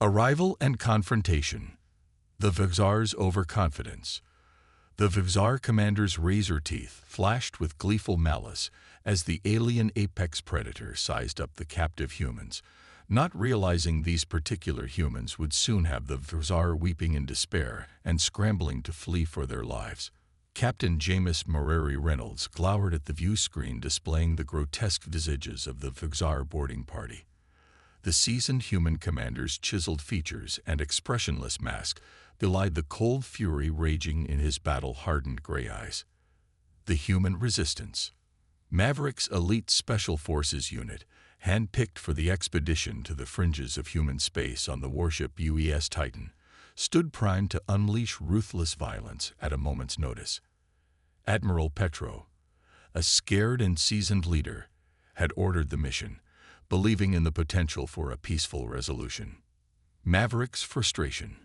Arrival and confrontation. The Vixar's overconfidence. The Vixar commander's razor teeth flashed with gleeful malice as the alien apex predator sized up the captive humans, not realizing these particular humans would soon have the Vixar weeping in despair and scrambling to flee for their lives. Captain Jameis Moreri Reynolds glowered at the view screen displaying the grotesque visages of the Vixar boarding party. The seasoned human commander's chiseled features and expressionless mask belied the cold fury raging in his battle-hardened gray eyes. The human resistance. Maverick's elite Special Forces unit, handpicked for the expedition to the fringes of human space on the warship UES Titan, stood primed to unleash ruthless violence at a moment's notice. Admiral Petro, a scared and seasoned leader, had ordered the mission, believing in the potential for a peaceful resolution. Maverick's frustration.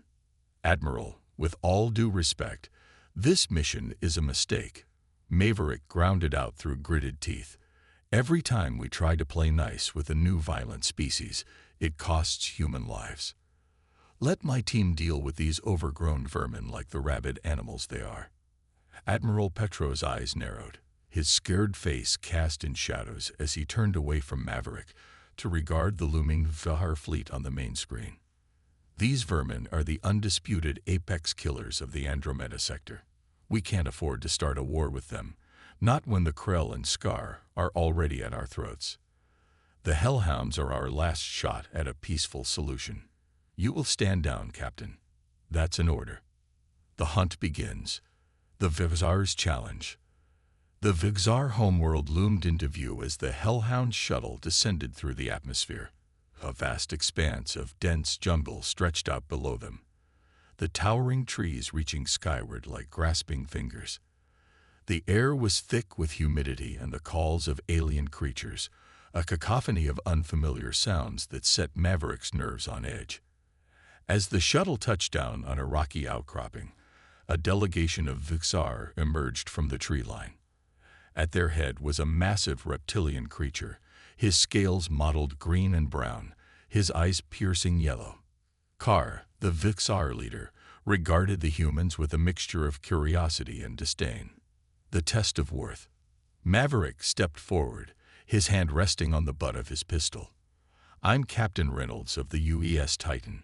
Admiral, with all due respect, this mission is a mistake. Maverick grounded out through gritted teeth. Every time we try to play nice with a new violent species, it costs human lives. Let my team deal with these overgrown vermin like the rabid animals they are. Admiral Petro's eyes narrowed, his scared face cast in shadows as he turned away from Maverick to regard the looming Vihar fleet on the main screen. These vermin are the undisputed apex killers of the Andromeda sector. We can't afford to start a war with them, not when the Krell and Scar are already at our throats. The Hellhounds are our last shot at a peaceful solution. You will stand down, Captain. That's an order. The hunt begins. The Vixar's challenge. The Vixar homeworld loomed into view as the Hellhound shuttle descended through the atmosphere. A vast expanse of dense jungle stretched out below them, the towering trees reaching skyward like grasping fingers. The air was thick with humidity and the calls of alien creatures, a cacophony of unfamiliar sounds that set Maverick's nerves on edge. As the shuttle touched down on a rocky outcropping, a delegation of Vixar emerged from the tree line. At their head was a massive reptilian creature, his scales mottled green and brown, his eyes piercing yellow. Kar, the Vixar leader, regarded the humans with a mixture of curiosity and disdain. The test of worth. Maverick stepped forward, his hand resting on the butt of his pistol. I'm Captain Reynolds of the UES Titan.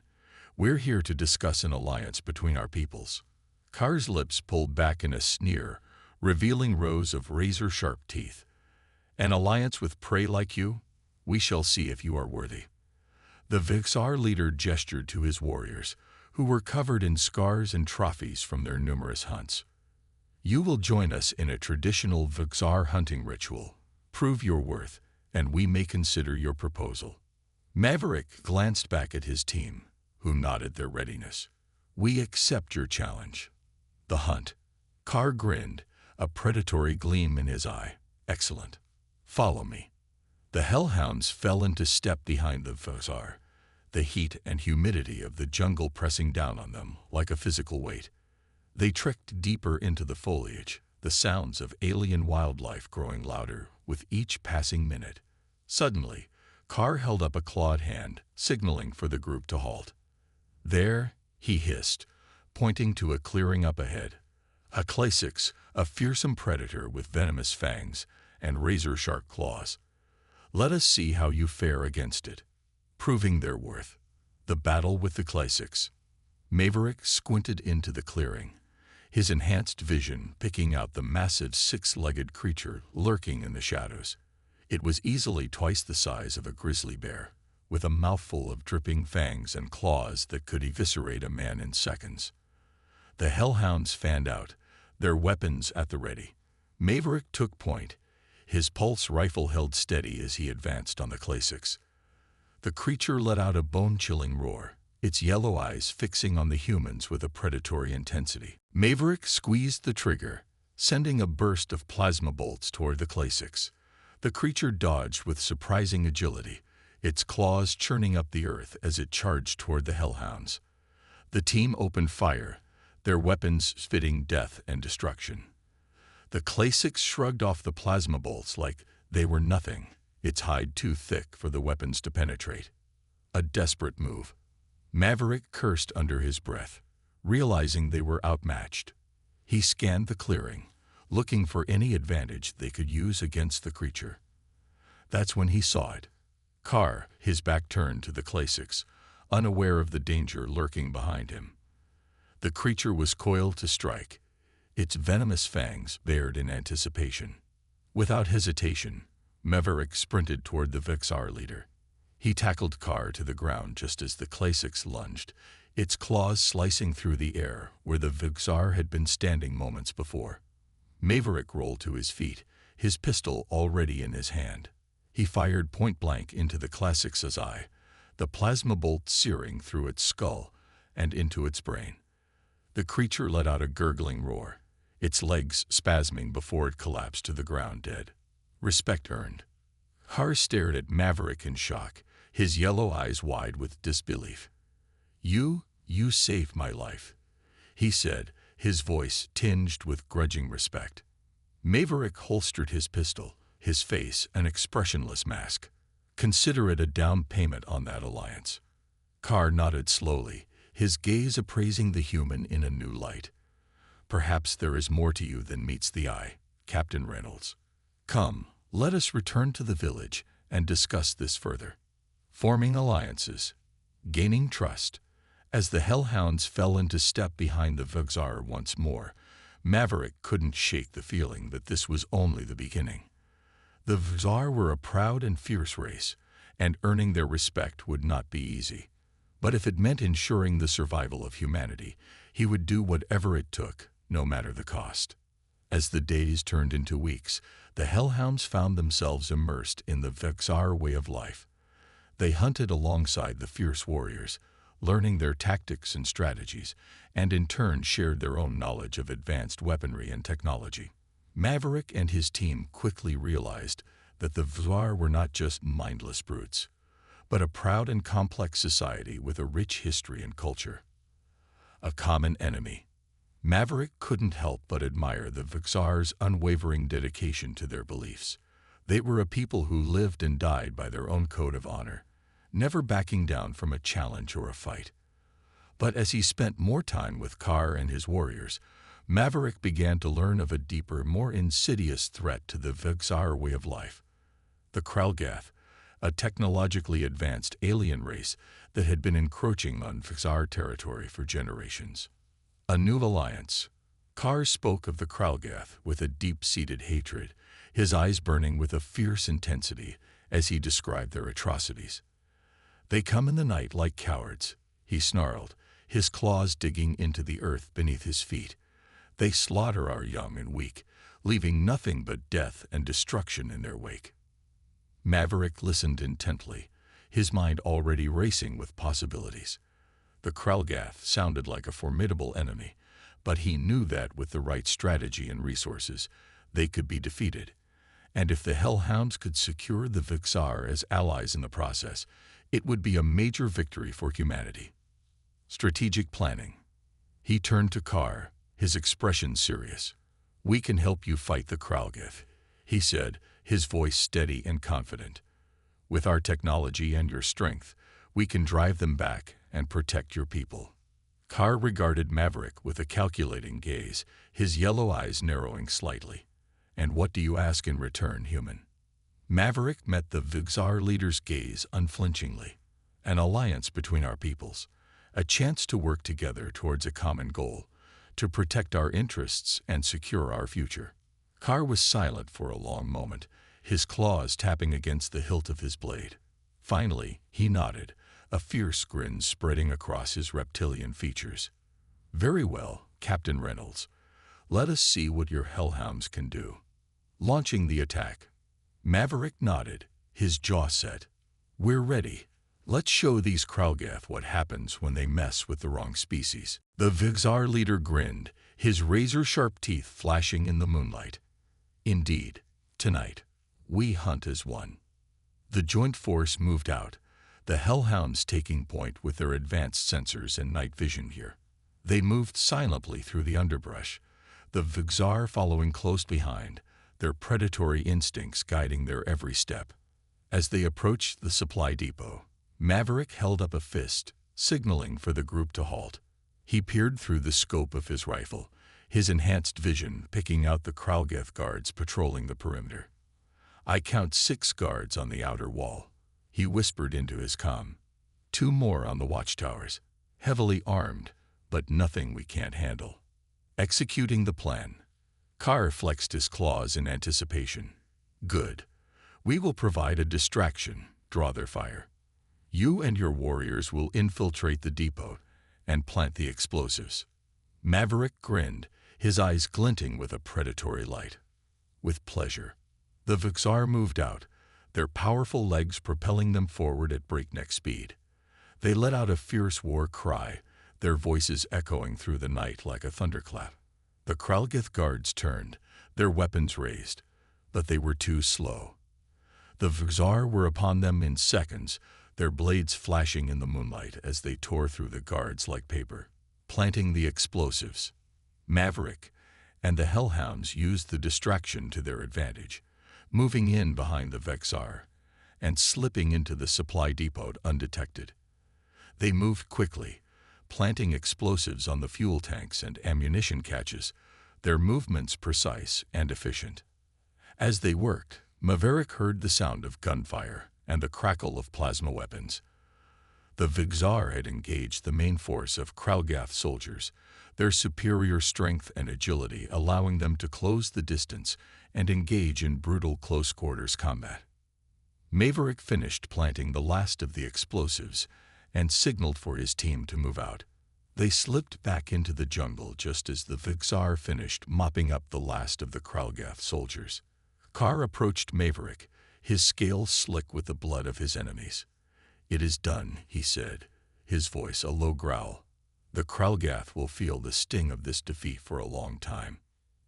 We're here to discuss an alliance between our peoples. Kar's lips pulled back in a sneer, revealing rows of razor-sharp teeth. An alliance with prey like you? We shall see if you are worthy. The Vixar leader gestured to his warriors, who were covered in scars and trophies from their numerous hunts. You will join us in a traditional Vixar hunting ritual. Prove your worth, and we may consider your proposal. Maverick glanced back at his team, who nodded their readiness. We accept your challenge. The hunt. Kar grinned, a predatory gleam in his eye. Excellent. Follow me. The Hellhounds fell into step behind the Vixar, the heat and humidity of the jungle pressing down on them like a physical weight. They trekked deeper into the foliage, the sounds of alien wildlife growing louder with each passing minute. Suddenly, Kar held up a clawed hand, signaling for the group to halt. There, he hissed, pointing to a clearing up ahead. A Claysix, a fearsome predator with venomous fangs and razor-sharp claws. Let us see how you fare against it. Proving their worth. The battle with the Claysix. Maverick squinted into the clearing, his enhanced vision picking out the massive six-legged creature lurking in the shadows. It was easily twice the size of a grizzly bear, with a mouthful of dripping fangs and claws that could eviscerate a man in seconds. The Hellhounds fanned out, their weapons at the ready. Maverick took point, his pulse rifle held steady as he advanced on the Claysix. The creature let out a bone-chilling roar, its yellow eyes fixing on the humans with a predatory intensity. Maverick squeezed the trigger, sending a burst of plasma bolts toward the Claysix. The creature dodged with surprising agility, its claws churning up the earth as it charged toward the Hellhounds. The team opened fire, their weapons spitting death and destruction. The Claysix shrugged off the plasma bolts like they were nothing, its hide too thick for the weapons to penetrate. A desperate move. Maverick cursed under his breath, realizing they were outmatched. He scanned the clearing, looking for any advantage they could use against the creature. That's when he saw it. Carr, his back turned to the Classics, unaware of the danger lurking behind him. The creature was coiled to strike, its venomous fangs bared in anticipation. Without hesitation, Maverick sprinted toward the Vexar leader. He tackled Carr to the ground just as the Classics lunged, its claws slicing through the air where the Vexar had been standing moments before. Maverick rolled to his feet, his pistol already in his hand. He fired point-blank into the Classics' eye, the plasma bolt searing through its skull and into its brain. The creature let out a gurgling roar, its legs spasming before it collapsed to the ground dead. Respect earned. Carr stared at Maverick in shock, his yellow eyes wide with disbelief. You saved my life," he said, his voice tinged with grudging respect. Maverick holstered his pistol, his face an expressionless mask. "Consider it a down payment on that alliance." Carr nodded slowly, his gaze appraising the human in a new light. "Perhaps there is more to you than meets the eye, Captain Reynolds. Come, let us return to the village and discuss this further." Forming alliances, gaining trust. As the hellhounds fell into step behind the Vexar once more, Maverick couldn't shake the feeling that this was only the beginning. The Vexar were a proud and fierce race, and earning their respect would not be easy. But if it meant ensuring the survival of humanity, he would do whatever it took, no matter the cost. As the days turned into weeks, the hellhounds found themselves immersed in the Vexar way of life. They hunted alongside the fierce warriors, learning their tactics and strategies, and in turn shared their own knowledge of advanced weaponry and technology. Maverick and his team quickly realized that the Vexar were not just mindless brutes, but a proud and complex society with a rich history and culture. A common enemy. Maverick couldn't help but admire the Vexar's unwavering dedication to their beliefs. They were a people who lived and died by their own code of honor, never backing down from a challenge or a fight. But as he spent more time with Carr and his warriors, Maverick began to learn of a deeper, more insidious threat to the Vexar way of life. The Kralgath, a technologically advanced alien race that had been encroaching on Vexar territory for generations. A new alliance. Carr spoke of the Kralgath with a deep-seated hatred, his eyes burning with a fierce intensity as he described their atrocities. "They come in the night like cowards," he snarled, his claws digging into the earth beneath his feet. "They slaughter our young and weak, leaving nothing but death and destruction in their wake." Maverick listened intently, his mind already racing with possibilities. The Kralgath sounded like a formidable enemy, but he knew that with the right strategy and resources, they could be defeated. And if the Hellhounds could secure the Vexar as allies in the process, it would be a major victory for humanity. Strategic planning. He turned to Carr, his expression serious. "We can help you fight the Kralgath," he said, his voice steady and confident. "With our technology and your strength, we can drive them back and protect your people." Carr regarded Maverick with a calculating gaze, his yellow eyes narrowing slightly. "And what do you ask in return, human?" Maverick met the Vexar leader's gaze unflinchingly. "An alliance between our peoples, a chance to work together towards a common goal, to protect our interests and secure our future." Carr was silent for a long moment, his claws tapping against the hilt of his blade. Finally, he nodded, a fierce grin spreading across his reptilian features. "Very well, Captain Reynolds. Let us see what your hellhounds can do." Launching the attack. Maverick nodded, his jaw set. "We're ready. Let's show these Kralgath what happens when they mess with the wrong species." The Vexar leader grinned, his razor-sharp teeth flashing in the moonlight. "Indeed, tonight, we hunt as one." The joint force moved out, the Hellhounds taking point with their advanced sensors and night vision gear. They moved silently through the underbrush, the Vexar following close behind, their predatory instincts guiding their every step. As they approached the supply depot, Maverick held up a fist, signaling for the group to halt. He peered through the scope of his rifle, his enhanced vision picking out the Kralgeth guards patrolling the perimeter. "I count 6 guards on the outer wall," he whispered into his comm. "2 more on the watchtowers, heavily armed, but nothing we can't handle." Executing the plan, Carr flexed his claws in anticipation. "Good. We will provide a distraction, draw their fire. You and your warriors will infiltrate the depot and plant the explosives." Maverick grinned, his eyes glinting with a predatory light. "With pleasure." The Vixar moved out, their powerful legs propelling them forward at breakneck speed. They let out a fierce war cry, their voices echoing through the night like a thunderclap. The Kralgeth guards turned, their weapons raised, but they were too slow. The Vixar were upon them in seconds, their blades flashing in the moonlight as they tore through the guards like paper. Planting the explosives, Maverick and the Hellhounds used the distraction to their advantage, moving in behind the Vexar and slipping into the supply depot undetected. They moved quickly, planting explosives on the fuel tanks and ammunition caches, their movements precise and efficient. As they worked, Maverick heard the sound of gunfire and the crackle of plasma weapons. The Vixar had engaged the main force of Kralgath soldiers, their superior strength and agility allowing them to close the distance and engage in brutal close-quarters combat. Maverick finished planting the last of the explosives and signaled for his team to move out. They slipped back into the jungle just as the Vixar finished mopping up the last of the Kralgath soldiers. Carr approached Maverick, his scales slick with the blood of his enemies. "It is done," he said, his voice a low growl. "The Kralgath will feel the sting of this defeat for a long time."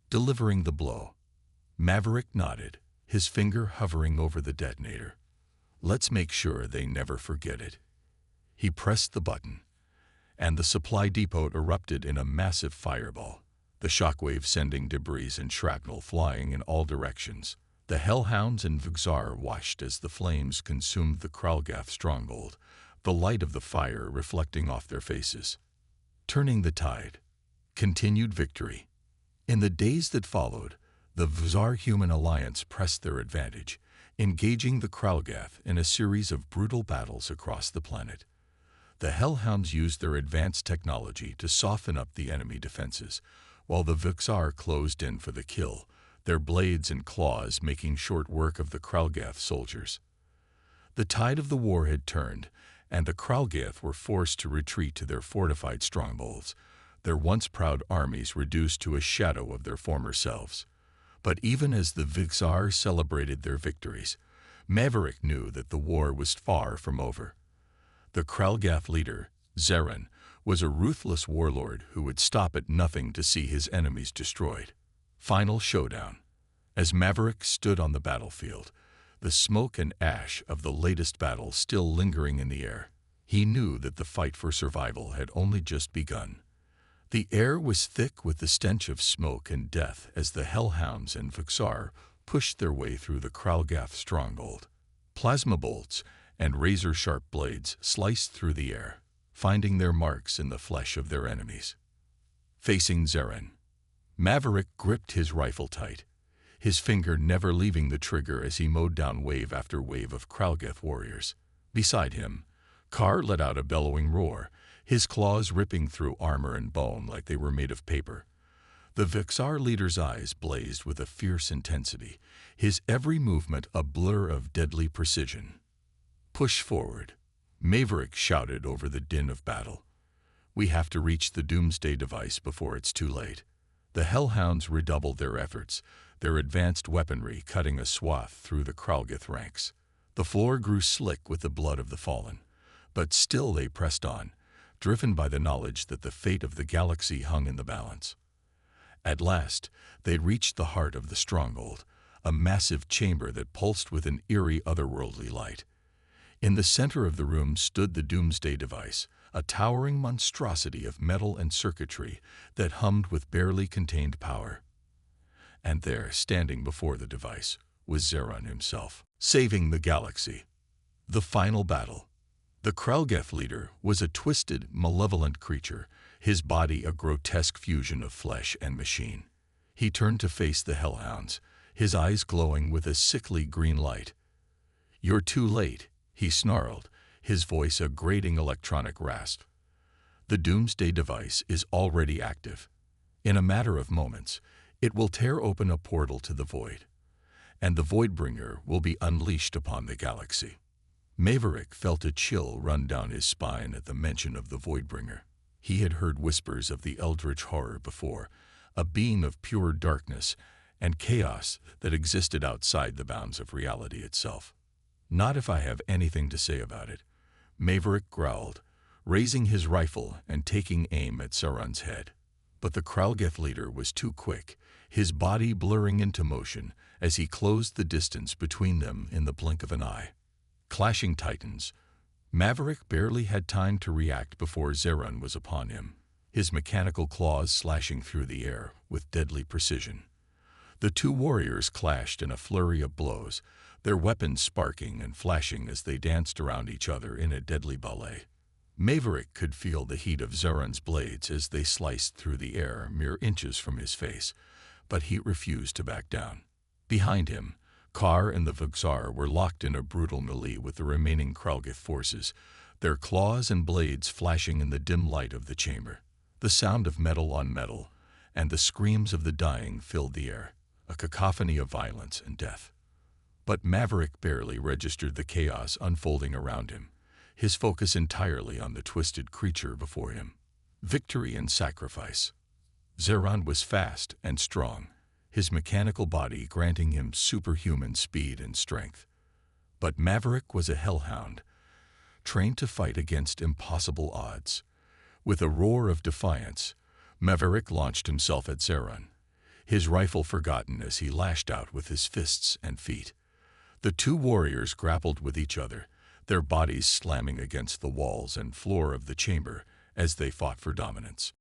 Delivering the blow, Maverick nodded, his finger hovering over the detonator. "Let's make sure they never forget it." He pressed the button, and the supply depot erupted in a massive fireball, the shockwave sending debris and shrapnel flying in all directions. The Hellhounds and Vixar watched as the flames consumed the Kralgath stronghold, the light of the fire reflecting off their faces. Turning the tide. Continued victory. In the days that followed, the Vixar-Human alliance pressed their advantage, engaging the Kralgath in a series of brutal battles across the planet. The Hellhounds used their advanced technology to soften up the enemy defenses, while the Vixar closed in for the kill, their blades and claws making short work of the Kralgath soldiers. The tide of the war had turned, and the Kralgath were forced to retreat to their fortified strongholds, their once proud armies reduced to a shadow of their former selves. But even as the Vixar celebrated their victories, Maverick knew that the war was far from over. The Kralgath leader, Zeren, was a ruthless warlord who would stop at nothing to see his enemies destroyed. Final showdown. As Maverick stood on the battlefield, the smoke and ash of the latest battle still lingering in the air, he knew that the fight for survival had only just begun. The air was thick with the stench of smoke and death as the Hellhounds and Vixar pushed their way through the Kralgath stronghold. Plasma bolts and razor-sharp blades sliced through the air, finding their marks in the flesh of their enemies. Facing Zeren, Maverick gripped his rifle tight, his finger never leaving the trigger as he mowed down wave after wave of Kralgath warriors. Beside him, Carr let out a bellowing roar, his claws ripping through armor and bone like they were made of paper. The Vixar leader's eyes blazed with a fierce intensity, his every movement a blur of deadly precision. "Push forward," Maverick shouted over the din of battle. "We have to reach the doomsday device before it's too late." The Hellhounds redoubled their efforts, their advanced weaponry cutting a swath through the Kralgath ranks. The floor grew slick with the blood of the fallen, but still they pressed on, driven by the knowledge that the fate of the galaxy hung in the balance. At last, they reached the heart of the stronghold, a massive chamber that pulsed with an eerie otherworldly light. In the center of the room stood the doomsday device, a towering monstrosity of metal and circuitry that hummed with barely contained power. And there, standing before the device, was Zeren himself, saving the galaxy. The final battle. The Kralgeth leader was a twisted, malevolent creature, his body a grotesque fusion of flesh and machine. He turned to face the hellhounds, his eyes glowing with a sickly green light. "You're too late," he snarled, his voice a grating electronic rasp. "The doomsday device is already active. In a matter of moments, it will tear open a portal to the void, and the Voidbringer will be unleashed upon the galaxy." Maverick felt a chill run down his spine at the mention of the Voidbringer. He had heard whispers of the eldritch horror before, a being of pure darkness and chaos that existed outside the bounds of reality itself. "Not if I have anything to say about it," Maverick growled, raising his rifle and taking aim at Sauron's head. But the Kralgeth leader was too quick, his body blurring into motion as he closed the distance between them in the blink of an eye. Clashing titans, Maverick barely had time to react before Sauron was upon him, his mechanical claws slashing through the air with deadly precision. The two warriors clashed in a flurry of blows, their weapons sparking and flashing as they danced around each other in a deadly ballet. Maverick could feel the heat of Sauron's blades as they sliced through the air mere inches from his face, but he refused to back down. Behind him, Kar and the Vexar were locked in a brutal melee with the remaining Kralgeth forces, their claws and blades flashing in the dim light of the chamber. The sound of metal on metal and the screams of the dying filled the air, a cacophony of violence and death. But Maverick barely registered the chaos unfolding around him, his focus entirely on the twisted creature before him. Victory and sacrifice. Sauron was fast and strong, his mechanical body granting him superhuman speed and strength. But Maverick was a hellhound, trained to fight against impossible odds. With a roar of defiance, Maverick launched himself at Sauron, his rifle forgotten as he lashed out with his fists and feet. The two warriors grappled with each other, their bodies slamming against the walls and floor of the chamber as they fought for dominance.